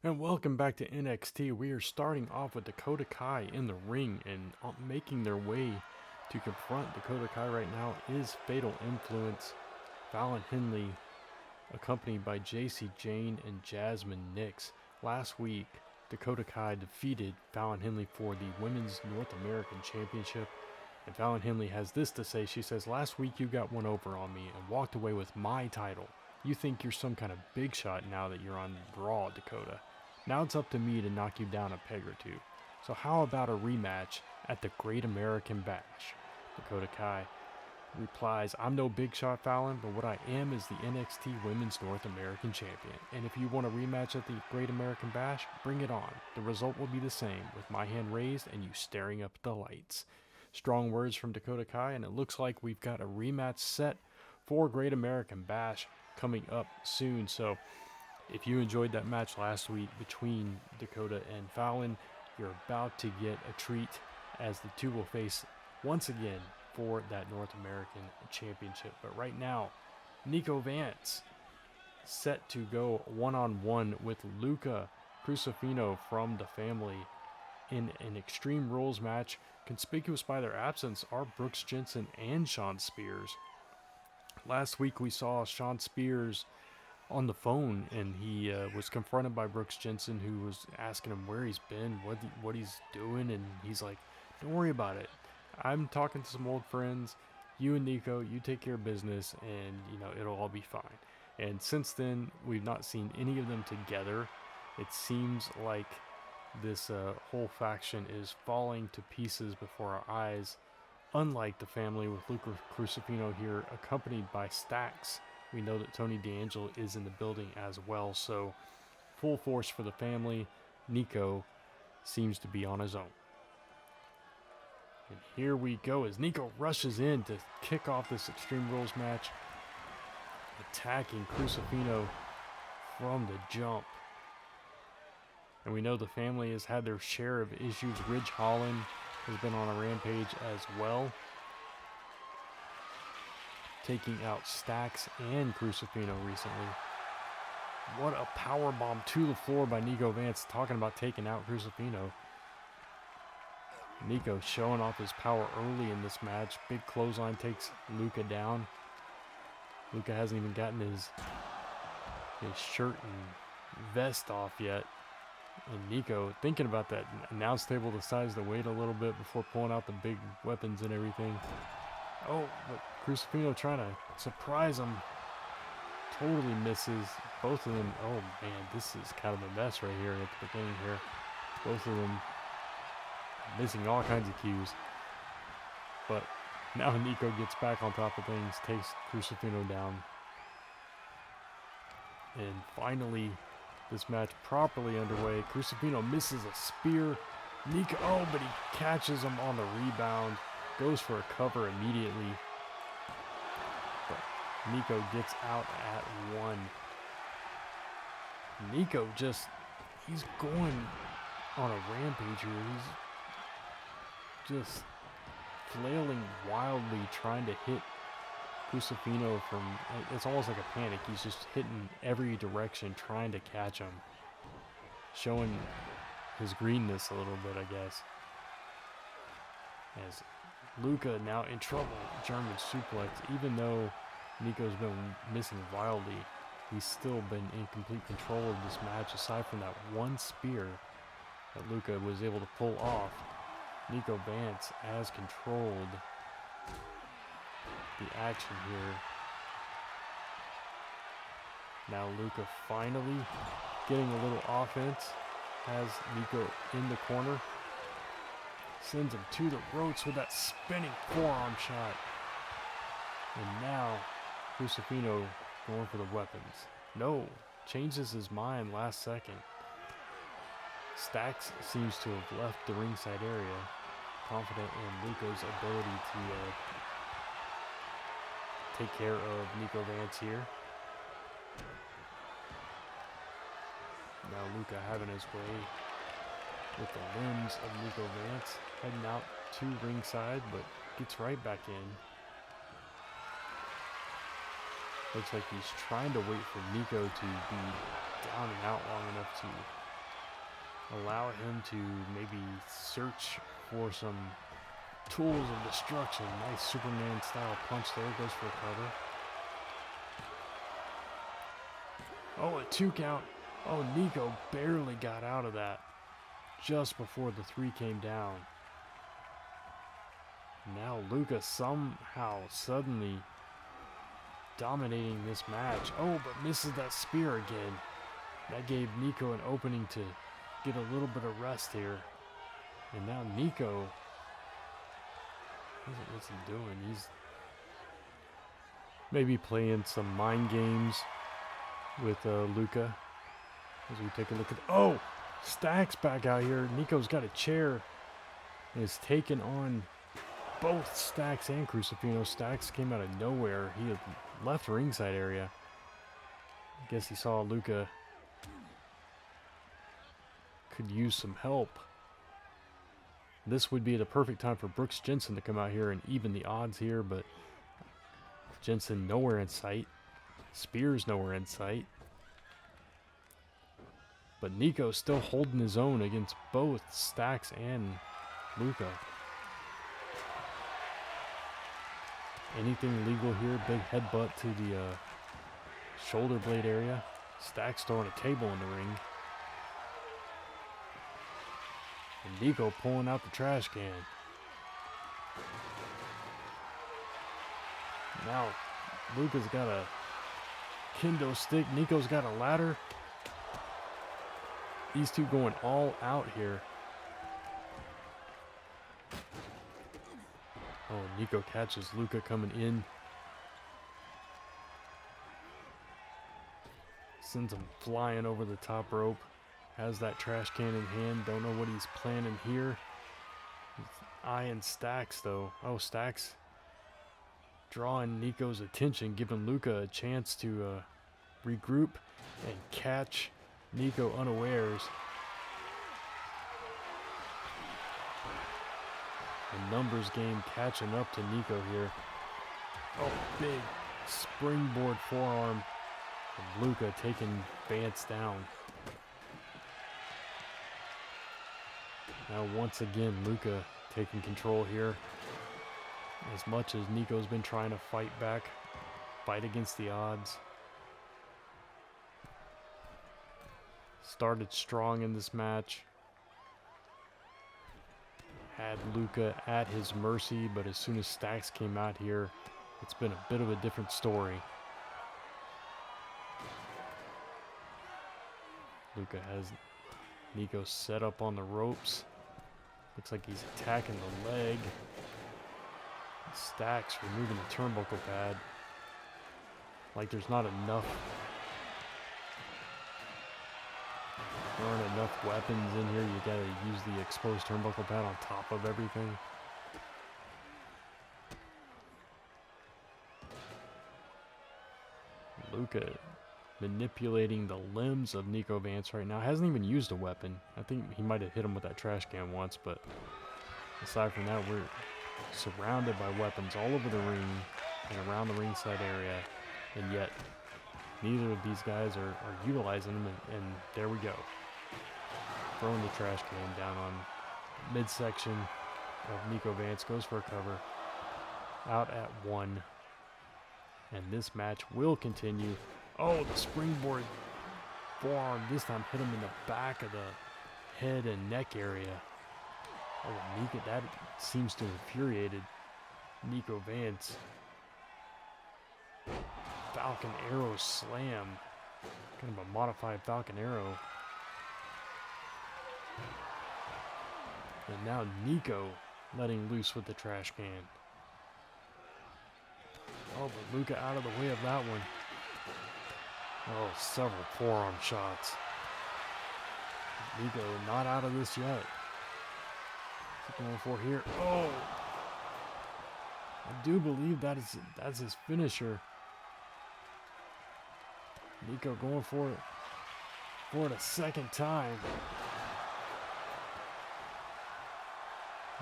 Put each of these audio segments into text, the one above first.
And welcome back to NXT. We are starting off with Dakota Kai in the ring, and making their way to confront Dakota Kai right now is Fatal Influence, Fallon Henley, accompanied by JC Jane and Jasmine Nix. Last week, Dakota Kai defeated Fallon Henley for the Women's North American Championship. And Fallon Henley has this to say. She says, "Last week you got one over on me and walked away with my title. You think you're some kind of big shot now that you're on Raw, Dakota. Now it's up to me to knock you down a peg or two. So how about a rematch at the Great American Bash?" Dakota Kai replies, "I'm no big shot, Fallon, but what I am is the NXT Women's North American Champion. And if you want a rematch at the Great American Bash, bring it on. The result will be the same, with my hand raised and you staring up at the lights." Strong words from Dakota Kai, and it looks like we've got a rematch set for Great American Bash coming up soon. So if you enjoyed that match last week between Dakota and Fallon, you're about to get a treat as the two will face once again for that North American Championship. But right now, Nico Vance set to go one-on-one with Luca Crucifino from the family in an Extreme Rules match. Conspicuous by their absence are Brooks Jensen and Sean Spears. Last week we saw Sean Spears on the phone, and he was confronted by Brooks Jensen, who was asking him where he's been, what he's doing, and he's like, "Don't worry about it. I'm talking to some old friends. You and Nico, you take care of business, and it'll all be fine." And since then, we've not seen any of them together. It seems like this whole faction is falling to pieces before our eyes. Unlike the family with Luca Crucifino here, accompanied by Stax, we know that Tony D'Angelo is in the building as well. So full force for the family. Nico seems to be on his own. And here we go as Nico rushes in to kick off this Extreme Rules match, attacking Crucifino from the jump. And we know the family has had their share of issues. Ridge Holland has been on a rampage as well, taking out Stax and Crucifino recently. What a powerbomb to the floor by Nico Vance, talking about taking out Crucifino. Nico showing off his power early in this match. Big clothesline takes Luca down. Luca hasn't even gotten his shirt and vest off yet. And Nico thinking about that announce table the size of the weight a little bit before pulling out the big weapons and everything. Oh, but Crucifino trying to surprise him. Totally misses. Both of them, oh man, this is kind of a mess right here at the beginning here. Both of them missing all kinds of cues. But now Nico gets back on top of things, takes Crucifino down. And finally, this match properly underway. Crucifino misses a spear. Nico, oh, but he catches him on the rebound. Goes for a cover immediately. But Nico gets out at one. Nico he's going on a rampage here. He's just flailing wildly, trying to hit Crucifino from, it's almost like a panic. He's just hitting every direction, trying to catch him. Showing his greenness a little bit, I guess. As Luca now in trouble, German suplex. Even though Nico's been missing wildly, he's still been in complete control of this match, aside from that one spear that Luca was able to pull off. Nico Vance has controlled the action here. Now Luca finally getting a little offense. Has Nico in the corner. Sends him to the ropes with that spinning forearm shot. And now Crucifino going for the weapons. No, changes his mind last second. Stax seems to have left the ringside area, confident in Luca's ability to take care of Nico Vance here. Now Luca having his way with the limbs of Nico Vance, heading out to ringside, but gets right back in. Looks like he's trying to wait for Nico to be down and out long enough to allow him to maybe search for some tools of destruction. Nice Superman style punch there. Goes for a cover. Oh, a 2 count. Oh, Nico barely got out of that just before the 3 came down. Now Luka somehow suddenly dominating this match. Oh, but misses that spear again. That gave Nico an opening to get a little bit of rest here. And now Nico, what's he doing? He's maybe playing some mind games with Luka. As we take a look at, oh, Stacks back out here. Nico's got a chair and is taking on both Stacks and Crucifino. Stacks came out of nowhere. He had left the ringside area. I guess he saw Luka could use some help. This would be the perfect time for Brooks Jensen to come out here and even the odds here, but Jensen nowhere in sight. Spears nowhere in sight. But Nico's still holding his own against both Stacks and Luka. Anything legal here? Big headbutt to the shoulder blade area. Stacks throwing a table in the ring. And Nico pulling out the trash can. Now Luka's got a kendo stick. Nico's got a ladder. These two going all out here. Oh, Nico catches Luka coming in. Sends him flying over the top rope. Has that trash can in hand. Don't know what he's planning here. He's eyeing Stacks though. Oh, Stacks drawing Nico's attention, giving Luka a chance to regroup and catch Nico unawares. The numbers game catching up to Nico here. Oh, big springboard forearm from Luka taking Vance down. Now once again Luka taking control here. As much as Nico's been trying to fight back, fight against the odds. Started strong in this match. Had Luka at his mercy, but as soon as Stacks came out here, it's been a bit of a different story. Luka has Nico set up on the ropes. Looks like he's attacking the leg. Stacks removing the turnbuckle pad. Like there's not enough. There aren't enough weapons in here. You gotta use the exposed turnbuckle pad on top of everything. Luka manipulating the limbs of Nico Vance right now. Hasn't even used a weapon. I think he might have hit him with that trash can once, but aside from that, we're surrounded by weapons all over the ring and around the ringside area, and yet neither of these guys are utilizing them, and there we go. Throwing the trash can down on midsection of Nico Vance. Goes for a cover. Out at 1. And this match will continue. Oh, the springboard forearm this time hit him in the back of the head and neck area. Oh, Nico, that seems to have infuriated Nico Vance. Falcon Arrow slam. Kind of a modified Falcon Arrow. And now Nico letting loose with the trash can. Oh, but Luka out of the way of that one. Oh, several forearm shots. Nico not out of this yet. What's he going for here? Oh! I do believe that's his finisher. Nico going for it a second time.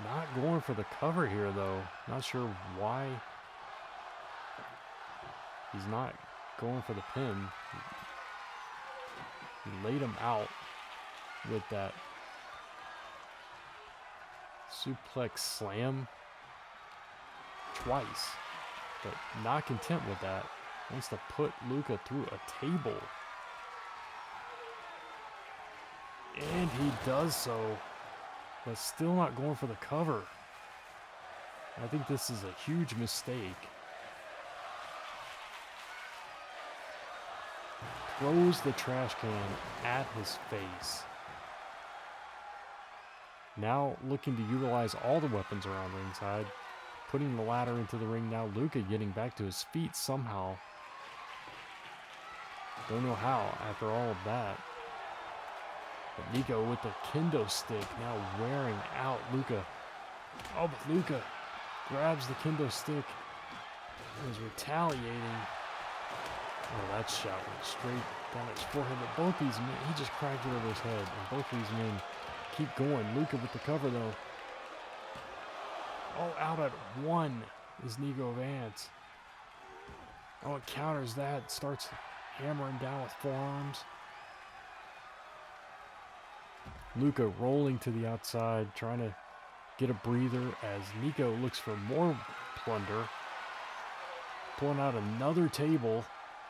Not going for the cover here though. Not sure why he's not going for the pin. He laid him out with that Suplex slam twice, but not content with that. Wants to put Luka through a table. And he does so, but still not going for the cover. I think this is a huge mistake. Throws the trash can at his face. Now looking to utilize all the weapons around ringside. Putting the ladder into the ring now. Luka getting back to his feet somehow. Don't know how after all of that. But Nico with the kendo stick now wearing out Luka. Oh, but Luka grabs the kendo stick and is retaliating. Oh, that shot went straight down his forehead. But both these men, he just cracked it over his head. And both these men keep going. Luka with the cover though. Oh, out at one is Nico Vance. Oh, it counters that. Starts hammering down with forearms. Luka rolling to the outside, trying to get a breather as Nico looks for more plunder. Pulling out another table.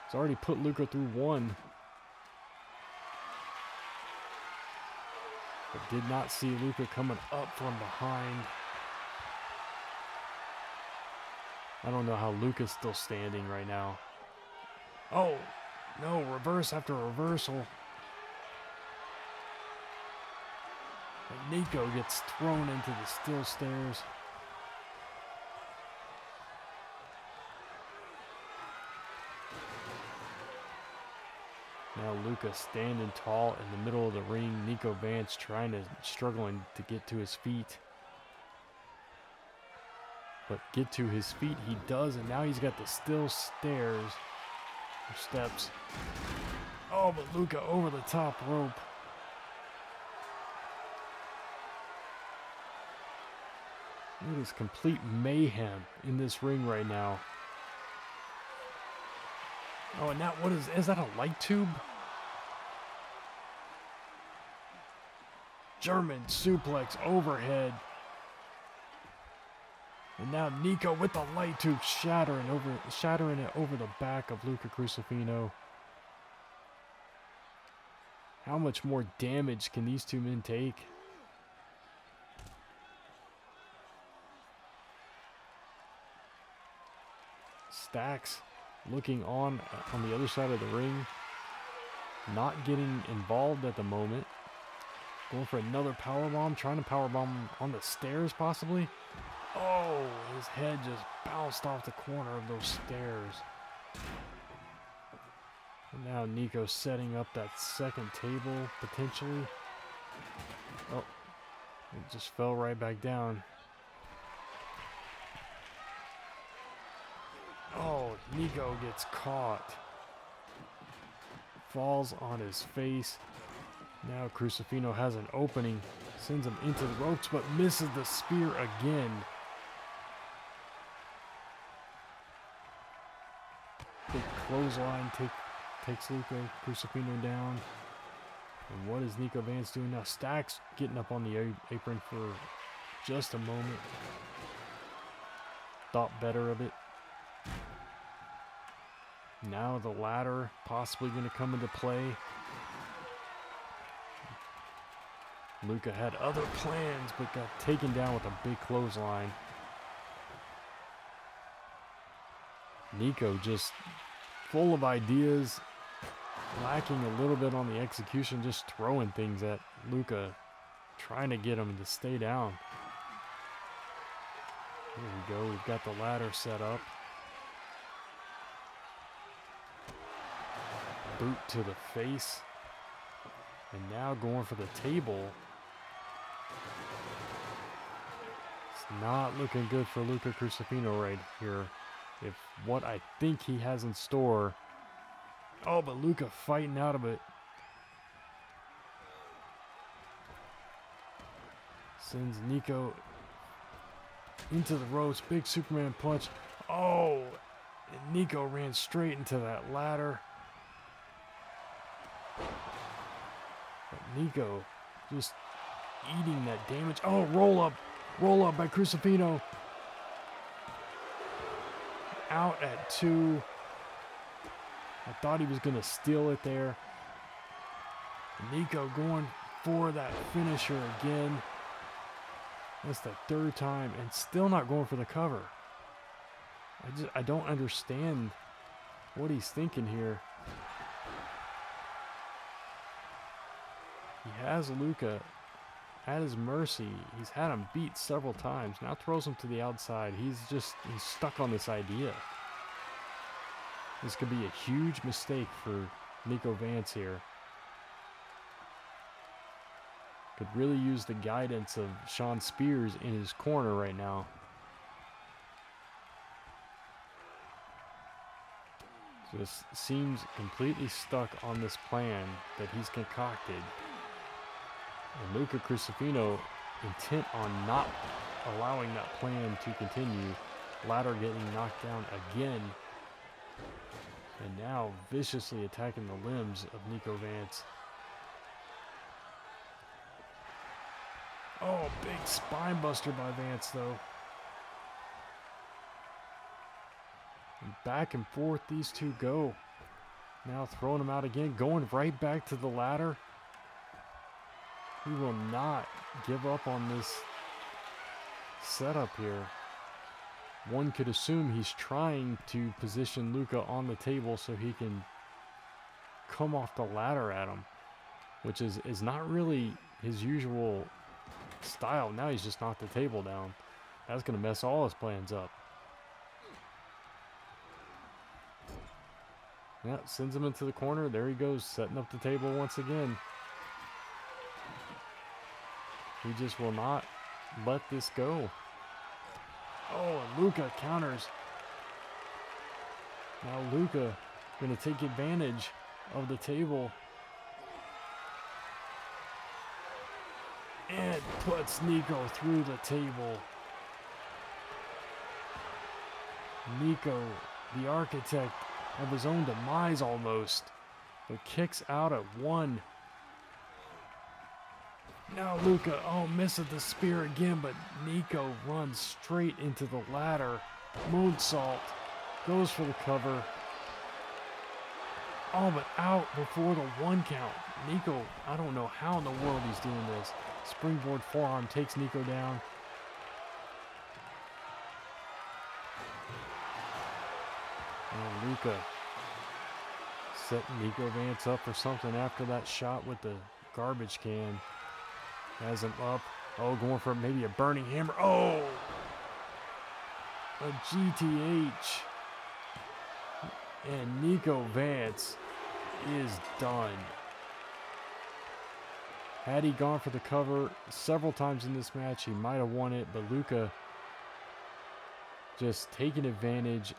He's already put Luka through one. But did not see Luka coming up from behind. I don't know how Luka's still standing right now. Oh, no, reverse after reversal. And Nico gets thrown into the steel stairs. Now Luka standing tall in the middle of the ring. Nico Vance struggling to get to his feet. But get to his feet he does, and now he's got the steel stairs, or steps. Oh, but Luka over the top rope. It is complete mayhem in this ring right now. Oh, and now what is that a light tube? German suplex overhead. And now Nico with the light tube shattering it over the back of Luca Crucifino. How much more damage can these two men take? Stacks looking on the other side of the ring. Not getting involved at the moment. Going for another powerbomb. Trying to powerbomb on the stairs possibly. Oh, his head just bounced off the corner of those stairs. And now Nico setting up that second table, potentially. Oh, it just fell right back down. Oh, Nico gets caught. Falls on his face. Now Crucifino has an opening. Sends him into the ropes, but misses the spear again. Big clothesline takes Luca Crucifino down. And what is Nico Vance doing now? Stacks getting up on the apron for just a moment. Thought better of it. Now the ladder possibly going to come into play. Luca had other plans, but got taken down with a big clothesline. Nico just full of ideas, lacking a little bit on the execution, just throwing things at Luca, trying to get him to stay down. Here we go, we've got the ladder set up. Boot to the face. And now going for the table. It's not looking good for Luca Crucifino right here. If what I think he has in store. Oh, but Luca fighting out of it. Sends Nico into the ropes. Big Superman punch. Oh, and Nico ran straight into that ladder. But Nico just eating that damage. Oh, roll up Roll up by Crucifino. Out at 2. I thought he was going to steal it there. Nico going for that finisher again. That's the 3rd time and still not going for the cover. I don't understand what he's thinking here. He has Luca at his mercy. He's had him beat several times. Now throws him to the outside. He's stuck on this idea. This could be a huge mistake for Nico Vance here. Could really use the guidance of Sean Spears in his corner right now. Just seems completely stuck on this plan that he's concocted. And Luca Crucifino intent on not allowing that plan to continue. Ladder getting knocked down again. And now viciously attacking the limbs of Nico Vance. Oh, big spine buster by Vance though. And back and forth these two go. Now throwing him out again, going right back to the ladder. He will not give up on this setup here. One could assume he's trying to position Luca on the table so he can come off the ladder at him, which is not really his usual style. Now he's just knocked the table down. That's going to mess all his plans up. Yeah, sends him into the corner. There he goes, setting up the table once again. He just will not let this go. Oh, and Luca counters. Now Luca going to take advantage of the table. And puts Nico through the table. Nico, the architect of his own demise almost, but kicks out at 1. Now Luca, misses the spear again, but Nico runs straight into the ladder. Moonsault, goes for the cover. Oh, but out before the 1 count. Nico, I don't know how in the world he's doing this. Springboard forearm takes Nico down. And Luca setting Nico Vance up for something after that shot with the garbage can. Has him up. Oh, going for maybe a burning hammer. Oh! A GTH. And Nico Vance is done. Had he gone for the cover several times in this match, he might have won it, but Luca just taking advantage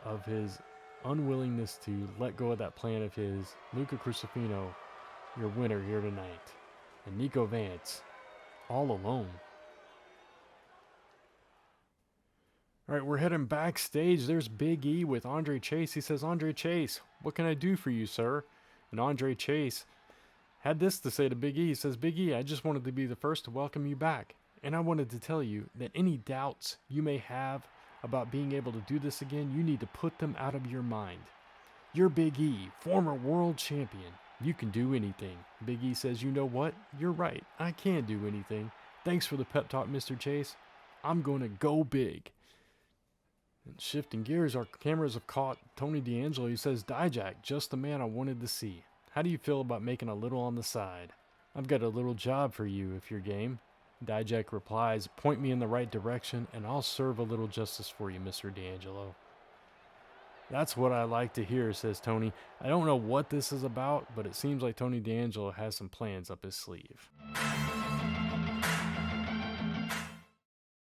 of his unwillingness to let go of that plan of his. Luca Crucifino, your winner here tonight. And Nico Vance, all alone. All right, we're heading backstage. There's Big E with Andre Chase. He says, Andre Chase, what can I do for you, sir? And Andre Chase had this to say to Big E. He says, Big E, I just wanted to be the first to welcome you back. And I wanted to tell you that any doubts you may have about being able to do this again, you need to put them out of your mind. You're Big E, former world champion. You can do anything. Big E says, you know what? You're right. I can do anything. Thanks for the pep talk, Mr. Chase. I'm going to go big. And shifting gears, our cameras have caught Tony D'Angelo. He says, Dijak, just the man I wanted to see. How do you feel about making a little on the side? I've got a little job for you if you're game. Dijak replies, point me in the right direction and I'll serve a little justice for you, Mr. D'Angelo. That's what I like to hear, says Tony. I don't know what this is about, but it seems like Tony D'Angelo has some plans up his sleeve.